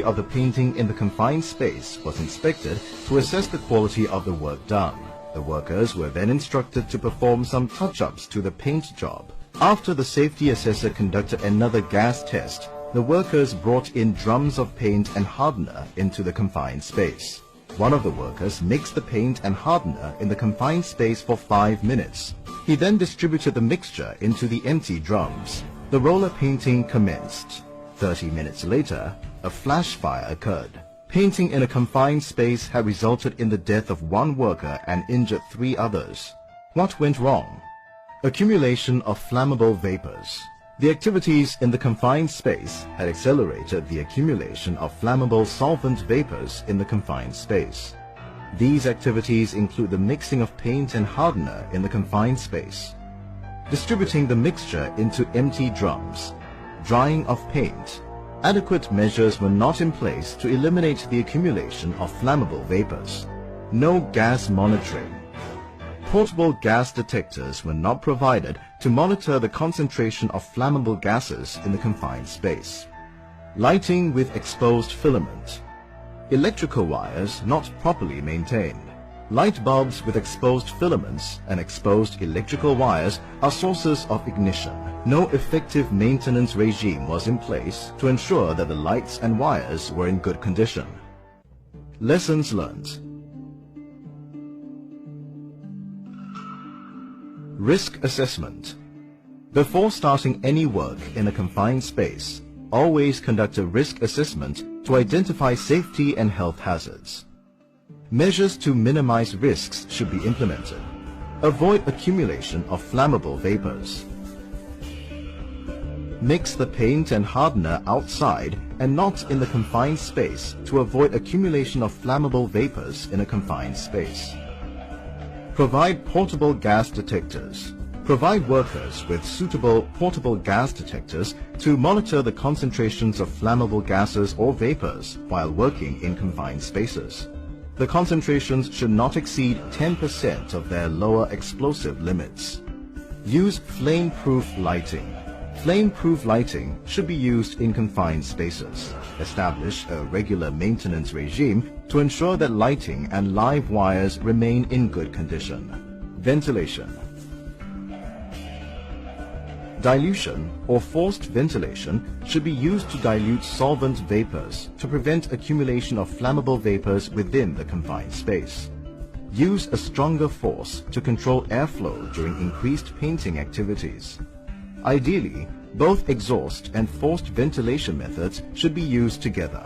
quality of the painting in the confined space was inspected to assess the quality of the work done. The workers were then instructed to perform some touch-ups to the paint job. After the safety assessor conducted another gas test, the workers brought in drums of paint and hardener into the confined space. One of the workers mixed the paint and hardener in the confined space for 5 minutes. He then distributed the mixture into the empty drums. The roller painting commenced. 30 minutes later, a flash fire occurred. Painting in a confined space had resulted in the death of 1 worker and injured 3 others. What went wrong? Accumulation of flammable vapors. The activities in the confined space had accelerated the accumulation of flammable solvent vapors in the confined space. These activities include the mixing of paint and hardener in the confined space, distributing the mixture into empty drums, drying of paint. Adequate measures were not in place to eliminate the accumulation of flammable vapors. No gas monitoring. Portable gas detectors were not provided to monitor the concentration of flammable gases in the confined space. Lighting with exposed filament. Electrical wires not properly maintained. Light bulbs with exposed filaments and exposed electrical wires are sources of ignition. No effective maintenance regime was in place to ensure that the lights and wires were in good condition. Lessons learned. Risk assessment. Before starting any work in a confined space, always conduct a risk assessment to identify safety and health hazards. Measures to minimize risks should be implemented. Avoid accumulation of flammable vapors. Mix the paint and hardener outside and not in the confined space to avoid accumulation of flammable vapors in a confined space. Provide portable gas detectors. Provide workers with suitable portable gas detectors to monitor the concentrations of flammable gases or vapors while working in confined spaces. The concentrations should not exceed 10% of their lower explosive limits. Use flame-proof lighting. Flame-proof lighting should be used in confined spaces. Establish a regular maintenance regime to ensure that lighting and live wires remain in good condition. Ventilation. Dilution or forced ventilation should be used to dilute solvent vapors to prevent accumulation of flammable vapors within the confined space. Use a stronger force to control airflow during increased painting activities. Ideally, both exhaust and forced ventilation methods should be used together.